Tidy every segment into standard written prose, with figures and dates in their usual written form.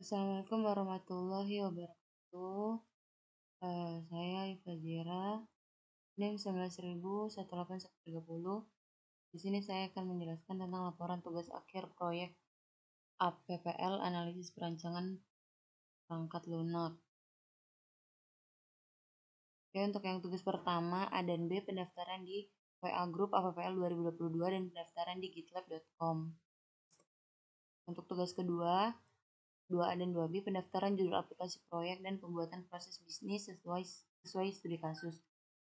Assalamualaikum warahmatullahi wabarakatuh. Saya Ifazira, NIM 19.18130. Di sini saya akan menjelaskan tentang laporan tugas akhir proyek APPL analisis perancangan perangkat lunak. Oke, untuk yang tugas pertama A dan B pendaftaran di WA Group APPL 2022 dan pendaftaran di gitlab.com. Untuk tugas kedua 2A dan 2B pendaftaran judul aplikasi proyek dan pembuatan proses bisnis sesuai studi kasus.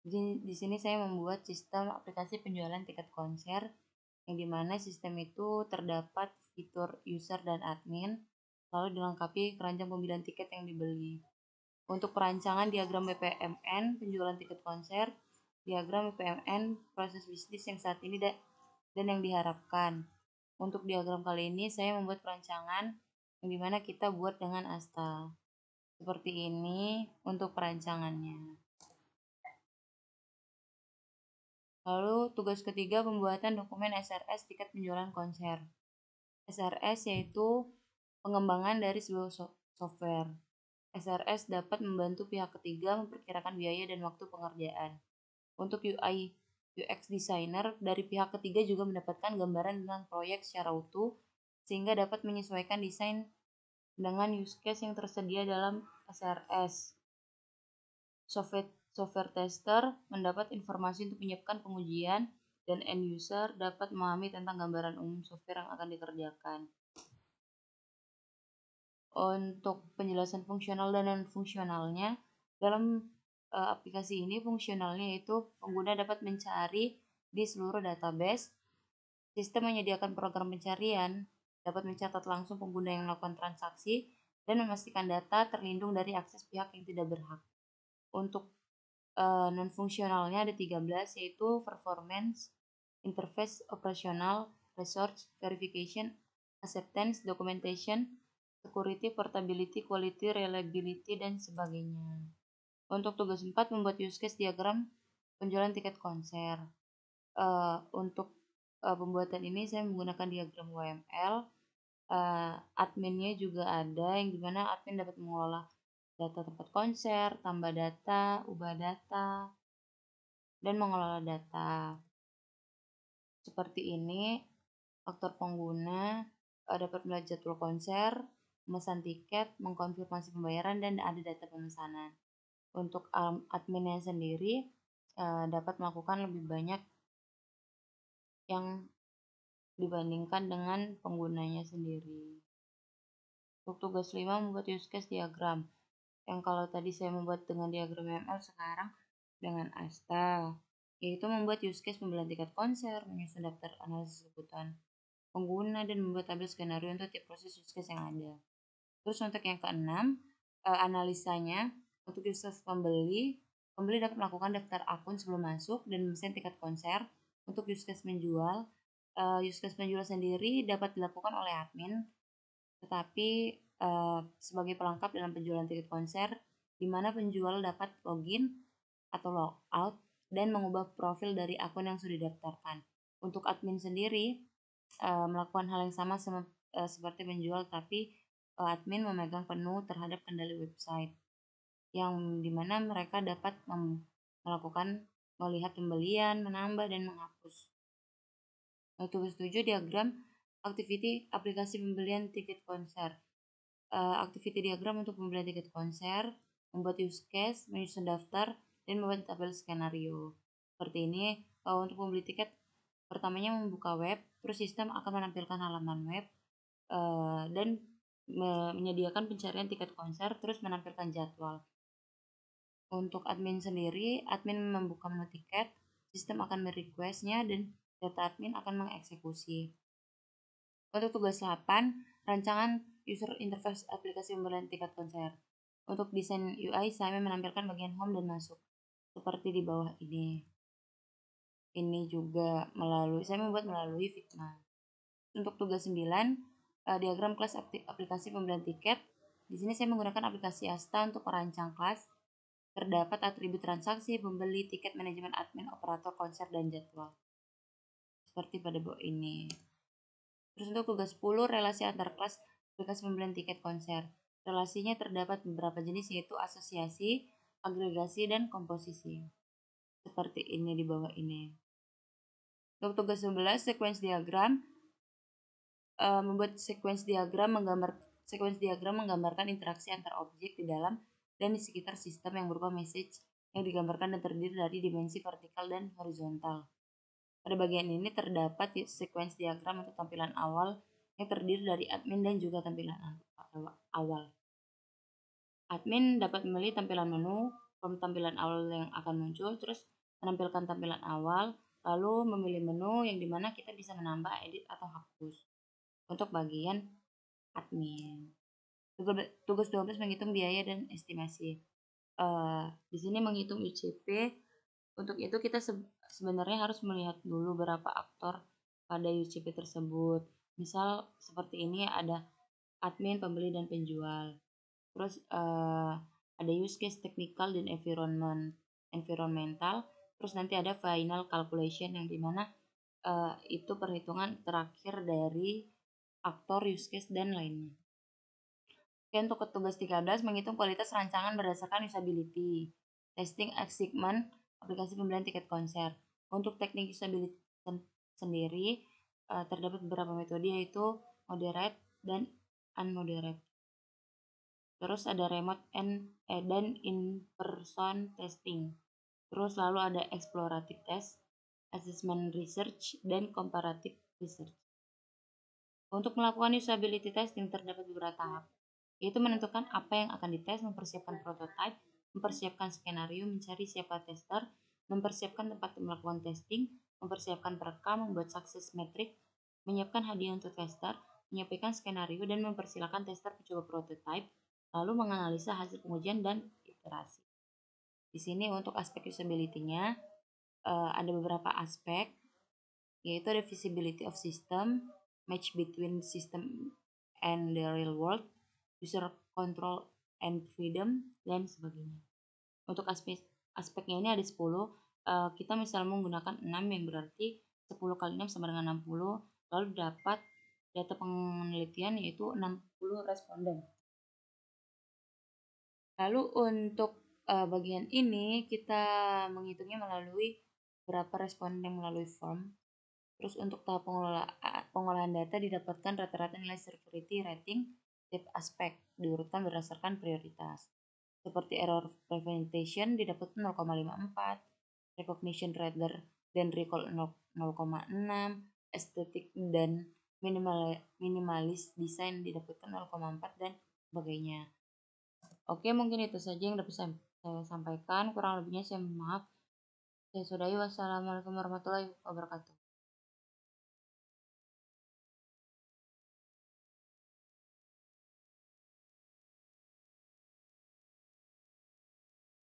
Di sini saya membuat sistem aplikasi penjualan tiket konser yang dimana sistem itu terdapat fitur user dan admin, lalu dilengkapi keranjang pembelian tiket yang dibeli. Untuk perancangan diagram BPMN penjualan tiket konser, diagram BPMN proses bisnis yang saat ini dan yang diharapkan. Untuk diagram kali ini saya membuat perancangan yang dimana kita buat dengan Asta. Seperti ini untuk perancangannya. Lalu tugas ketiga pembuatan dokumen SRS tiket penjualan konser. SRS yaitu pengembangan dari sebuah software. SRS dapat membantu pihak ketiga memperkirakan biaya dan waktu pengerjaan. Untuk UI UX designer dari pihak ketiga juga mendapatkan gambaran tentang proyek secara utuh sehingga dapat menyesuaikan desain dengan use case yang tersedia dalam SRS. Software tester mendapat informasi untuk menyiapkan pengujian dan end user dapat memahami tentang gambaran umum software yang akan dikerjakan. Untuk penjelasan fungsional dan non-fungsionalnya, dalam aplikasi ini fungsionalnya yaitu pengguna dapat mencari di seluruh database. Sistem menyediakan program pencarian, dapat mencatat langsung pengguna yang melakukan transaksi, dan memastikan data terlindung dari akses pihak yang tidak berhak. Untuk non-fungsionalnya ada 13, yaitu performance, interface, operasional, research, verification, acceptance, documentation, security, portability, quality, reliability, dan sebagainya. Untuk tugas 4, membuat use case diagram penjualan tiket konser. Untuk pembuatan ini saya menggunakan diagram WML. Adminnya juga ada, yang dimana admin dapat mengelola data tempat konser, tambah data, ubah data, dan mengelola data. Seperti ini, aktor pengguna dapat melihat jadwal konser, memesan tiket, mengkonfirmasi pembayaran, dan ada data pemesanan. Untuk adminnya sendiri dapat melakukan lebih banyak yang dibandingkan dengan penggunanya sendiri. Untuk tugas 5 membuat use case diagram. Yang kalau tadi saya membuat dengan diagram ML, sekarang dengan Asta, yaitu membuat use case pembelian tiket konser, menyusun daftar analisis kebutuhan pengguna, dan membuat tabel skenario untuk tiap proses use case yang ada. Terus untuk yang keenam, analisanya untuk use case pembeli dapat melakukan daftar akun sebelum masuk dan memesan tiket konser. Untuk use case menjual, use case penjual sendiri dapat dilakukan oleh admin, tetapi sebagai pelengkap dalam penjualan tiket konser, di mana penjual dapat login atau logout dan mengubah profil dari akun yang sudah didaftarkan. Untuk admin sendiri melakukan hal yang sama seperti penjual, tapi admin memegang penuh terhadap kendali website, yang dimana mereka dapat melihat pembelian, menambah, dan menghapus. Tugas 7 diagram activity aplikasi pembelian tiket konser. Activity diagram untuk pembelian tiket konser, membuat use case, menyusun daftar, dan membuat tabel skenario. Seperti ini, untuk membeli tiket, pertamanya membuka web, terus sistem akan menampilkan halaman web, dan menyediakan pencarian tiket konser, terus menampilkan jadwal. Untuk admin sendiri, admin membuka menu tiket, sistem akan merequestnya, dan data admin akan mengeksekusi. Untuk tugas 8, rancangan user interface aplikasi pembelian tiket konser. Untuk desain UI, saya menampilkan bagian home dan masuk, seperti di bawah ini. Ini juga saya membuat melalui Figma. Untuk tugas 9, diagram kelas aplikasi pembelian tiket. Di sini saya menggunakan aplikasi Asta untuk merancang kelas. Terdapat atribut transaksi, pembeli, tiket, manajemen, admin, operator, konser, dan jadwal. Seperti pada bawah ini. Terus untuk tugas 10, relasi antar kelas aplikasi pembelian tiket konser. Relasinya terdapat beberapa jenis yaitu asosiasi, agregasi, dan komposisi. Seperti ini di bawah ini. Untuk tugas 11, sequence diagram. Membuat sequence diagram menggambarkan interaksi antar objek di dalam dan di sekitar sistem yang berupa message yang digambarkan dan terdiri dari dimensi vertikal dan horizontal. Pada bagian ini terdapat sequence diagram untuk tampilan awal yang terdiri dari admin dan juga tampilan awal. Admin dapat memilih tampilan menu, form tampilan awal yang akan muncul, terus menampilkan tampilan awal, lalu memilih menu yang dimana kita bisa menambah, edit, atau hapus. Untuk bagian admin. Tugas 12 menghitung biaya dan estimasi. Di sini menghitung UCP. Untuk itu kita sebenarnya harus melihat dulu berapa aktor pada UCP tersebut. Misal seperti ini ada admin, pembeli, dan penjual. Terus ada use case technical dan environmental. Terus nanti ada final calculation yang dimana itu perhitungan terakhir dari aktor, use case, dan lainnya. Oke, untuk tugas 13 menghitung kualitas rancangan berdasarkan usability, testing achievement, aplikasi pembelian tiket konser. Untuk teknik usability sendiri terdapat beberapa metode yaitu moderate dan unmoderate. Terus ada remote dan in-person testing. Terus lalu ada explorative test, assessment research, dan comparative research. Untuk melakukan usability testing terdapat beberapa tahap, yaitu menentukan apa yang akan dites, mempersiapkan prototype, mempersiapkan skenario, mencari siapa tester, mempersiapkan tempat melakukan testing, mempersiapkan perekam, membuat success metric, menyiapkan hadiah untuk tester, menyiapkan skenario, dan mempersilahkan tester mencoba prototype, lalu menganalisa hasil pengujian dan iterasi. Di sini untuk aspek usability-nya ada beberapa aspek, yaitu ada visibility of system, match between system and the real world, user control and freedom, dan sebagainya. Untuk aspeknya ini ada 10. Kita misalnya menggunakan 6 yang berarti 10 kali 6 sama dengan 60, lalu dapat data penelitian yaitu 60 responden. Lalu untuk bagian ini kita menghitungnya melalui berapa responden melalui form. Terus untuk tahap pengolahan data didapatkan rata-rata nilai security rating tiap aspek diurutkan berdasarkan prioritas. Seperti error prevention didapatkan 0,54, recognition rather dan recall 0,6, estetik dan minimalis design didapatkan 0,4 dan sebagainya. Oke, mungkin itu saja yang dapat saya sampaikan. Kurang lebihnya saya mohon maaf. Saya sudahi. Wassalamualaikum warahmatullahi wabarakatuh.